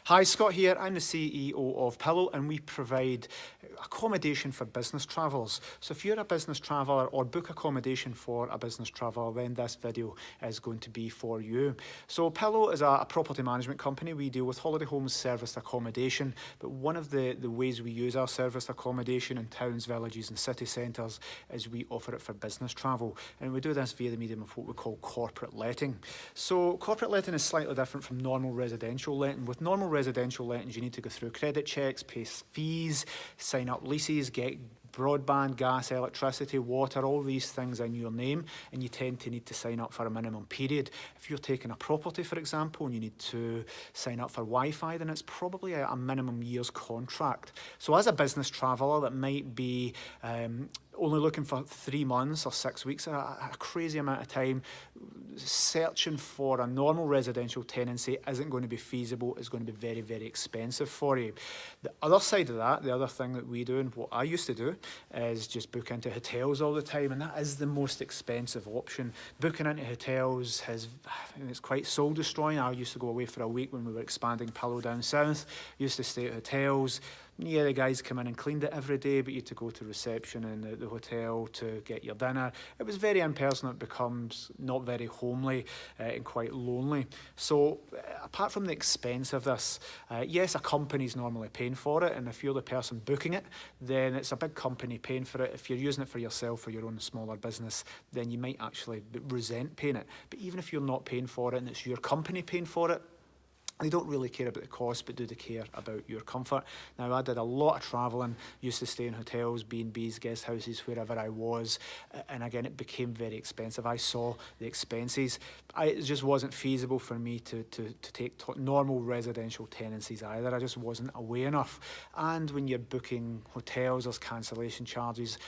Hi, Scott here. I'm the CEO of Pillow, and we provide accommodation for business travellers. So if you're a business traveller or book accommodation for a business traveller, then this video is going to be for you. So Pillow is a property management company. We deal with holiday homes, serviced accommodation, but one of the ways we use our serviced accommodation in towns, villages and city centres is we offer it for business travel, and we do this via the medium of what we call corporate letting. So corporate letting is slightly different from normal residential letting. With normal residential lettings, you need to go through credit checks, pay fees, sign up leases, get broadband, gas, electricity, water, all these things in your name, and you tend to need to sign up for a minimum period. If you're taking a property, for example, and you need to sign up for Wi-Fi, then it's probably a minimum year's contract. So as a business traveller that might be only looking for 3 months or 6 weeks, a crazy amount of time, searching for a normal residential tenancy isn't going to be feasible. It's going to be very, very expensive for you. The other side of that, the other thing that we do and what I used to do is just book into hotels all the time, and that is the most expensive option. Booking into hotels it's quite soul destroying. I used to go away for a week when we were expanding Pillow down south. Used to stay at hotels. Yeah, the guys come in and cleaned it every day, but you had to go to reception in the hotel to get your dinner. It was very impersonal. It becomes not very homely and quite lonely. So apart from the expense of this, yes, a company's normally paying for it, and if you're the person booking it, then it's a big company paying for it. If you're using it for yourself or your own smaller business, then you might actually resent paying it. But even if you're not paying for it and it's your company paying for it, they don't really care about the cost, but do they care about your comfort? Now, I did a lot of travelling, used to stay in hotels, B&Bs, guest houses, wherever I was, and again, it became very expensive. I saw the expenses. It just wasn't feasible for me to take normal residential tenancies either. I just wasn't aware enough. And when you're booking hotels, there's cancellation charges.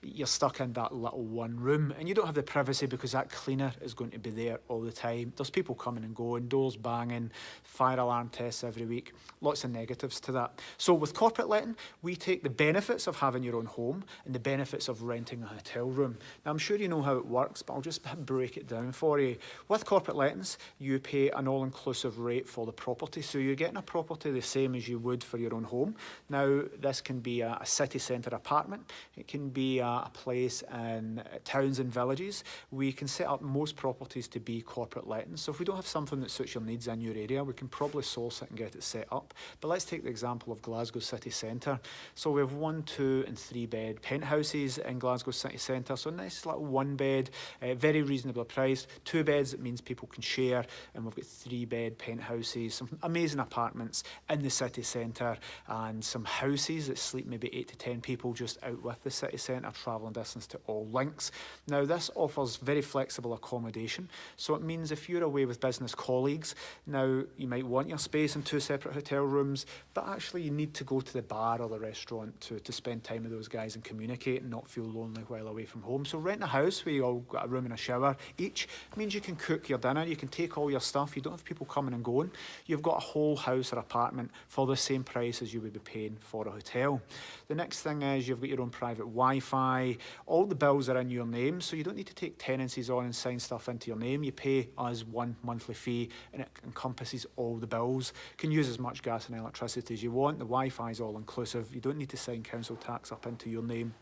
You're stuck in that little one room, and you don't have the privacy because that cleaner is going to be there all the time. There's people coming and going, doors banging, fire alarm tests every week, lots of negatives to that. So with corporate letting, we take the benefits of having your own home and the benefits of renting a hotel room. Now, I'm sure you know how it works, but I'll just break it down for you. With corporate lettings, you pay an all-inclusive rate for the property. So you're getting a property the same as you would for your own home. Now, this can be a city centre apartment. It can be a place in towns and villages. We can set up most properties to be corporate lettings. So if we don't have something that suits your needs in your area, we can probably source it and get it set up. But let's take the example of Glasgow city centre. So we have 1, 2 and 3 bed penthouses in Glasgow city centre. So nice little 1 bed, very reasonably priced. 2 beds, it means people can share, and we've got 3 bed penthouses, some amazing apartments in the city centre, and some houses that sleep maybe 8 to 10 people just out with the city centre, travelling distance to all links. Now, this offers very flexible accommodation. So it means if you're away with business colleagues, now you might want your space in 2 separate hotel rooms, but actually you need to go to the bar or the restaurant to spend time with those guys and communicate and not feel lonely while away from home. So rent a house where you all got a room and a shower each. It means you can cook your dinner, you can take all your stuff, you don't have people coming and going. You've got a whole house or apartment for the same price as you would be paying for a hotel. The next thing is you've got your own private Wi-Fi. All the bills are in your name, so you don't need to take tenancies on and sign stuff into your name. You pay us 1 monthly fee, and it encompasses all the bills. You can use as much gas and electricity as you want. The Wi-Fi is all inclusive. You don't need to sign council tax up into your name.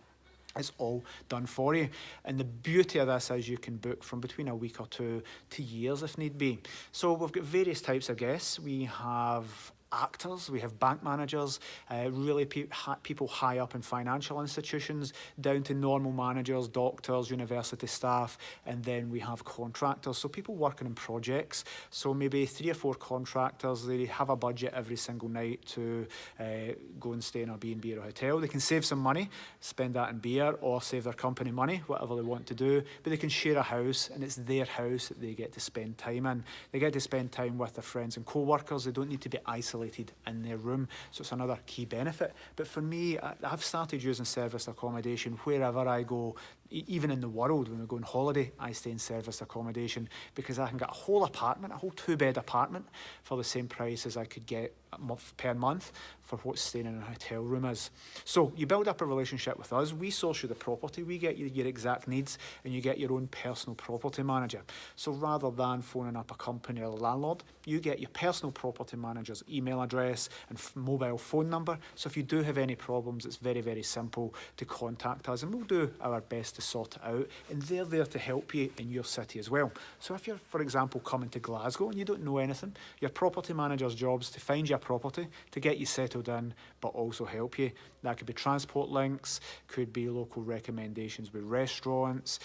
It's all done for you. And the beauty of this is you can book from between a week or 2 to years if need be. So we've got various types of guests. We have actors, we have bank managers, really people high up in financial institutions, down to normal managers, doctors, university staff, and then we have contractors, so people working in projects. So maybe 3 or 4 contractors, they have a budget every single night to go and stay in a B&B or a hotel. They can save some money, spend that in beer, or save their company money, whatever they want to do, but they can share a house, and it's their house that they get to spend time in. They get to spend time with their friends and co-workers. They don't need to be isolated in their room, so it's another key benefit. But for me, I've started using serviced accommodation wherever I go. Even in the world, when we go on holiday, I stay in serviced accommodation because I can get a whole apartment, a whole 2-bed apartment for the same price as I could get per month for what staying in a hotel room is. So you build up a relationship with us, we source you the property, we get you your exact needs, and you get your own personal property manager. So rather than phoning up a company or a landlord, you get your personal property manager's email address and mobile phone number. So if you do have any problems, it's very, very simple to contact us, and we'll do our best to sort it out, and they're there to help you in your city as well. So if you're, for example, coming to Glasgow and you don't know anything, your property manager's job is to find you a property, to get you settled in, but also help you. That could be transport links, could be local recommendations with restaurants,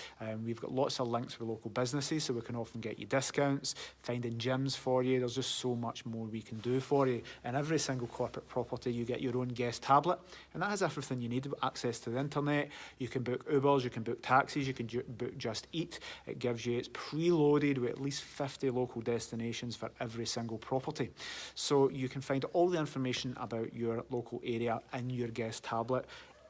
we've got lots of links with local businesses, so we can often get you discounts, finding gyms for you. There's just so much more we can do for you. And every single corporate property, you get your own guest tablet, and that has everything you need: access to the internet. You can book Ubers, you can book taxis, you can book Just Eat. It gives you, it's preloaded with at least 50 local destinations for every single property. So you can find all the information about your local area in your guest tablet.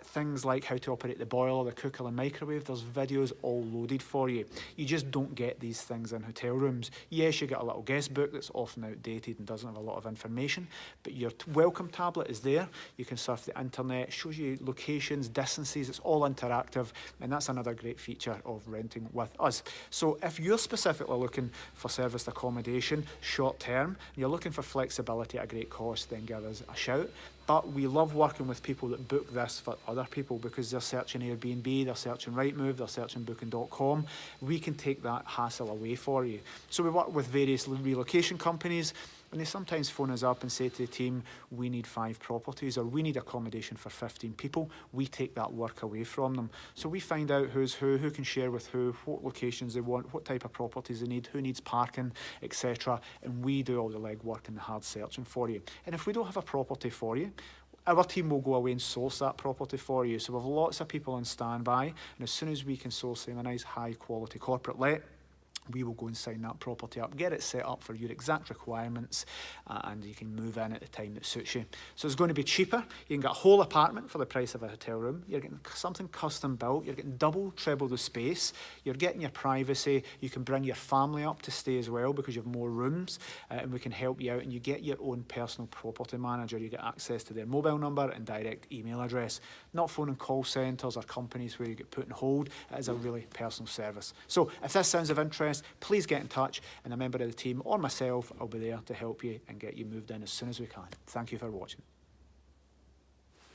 Things like how to operate the boiler, the cooker and microwave, there's videos all loaded for you. You just don't get these things in hotel rooms. Yes, you get a little guest book that's often outdated and doesn't have a lot of information, but your welcome tablet is there. You can surf the internet, shows you locations, distances, it's all interactive, and that's another great feature of renting with us. So if you're specifically looking for serviced accommodation short term, and you're looking for flexibility at a great cost, then give us a shout. But we love working with people that book this for other people because they're searching Airbnb, they're searching Rightmove, they're searching Booking.com. We can take that hassle away for you. So we work with various relocation companies, and they sometimes phone us up and say to the team, we need 5 properties, or we need accommodation for 15 people. We take that work away from them. So we find out who's who can share with who, what locations they want, what type of properties they need, who needs parking, etc. And we do all the legwork and the hard searching for you. And if we don't have a property for you, our team will go away and source that property for you. So we have lots of people on standby, and as soon as we can source them a nice high quality corporate let, we will go and sign that property up, get it set up for your exact requirements, and you can move in at the time that suits you. So it's going to be cheaper. You can get a whole apartment for the price of a hotel room. You're getting something custom built. You're getting double, treble the space. You're getting your privacy. You can bring your family up to stay as well because you have more rooms, and we can help you out, and you get your own personal property manager. You get access to their mobile number and direct email address. Not phoning call centres or companies where you get put on hold. It is a really personal service. So if this sounds of interest, please get in touch, and a member of the team or myself will be there to help you and get you moved in as soon as we can. Thank you for watching.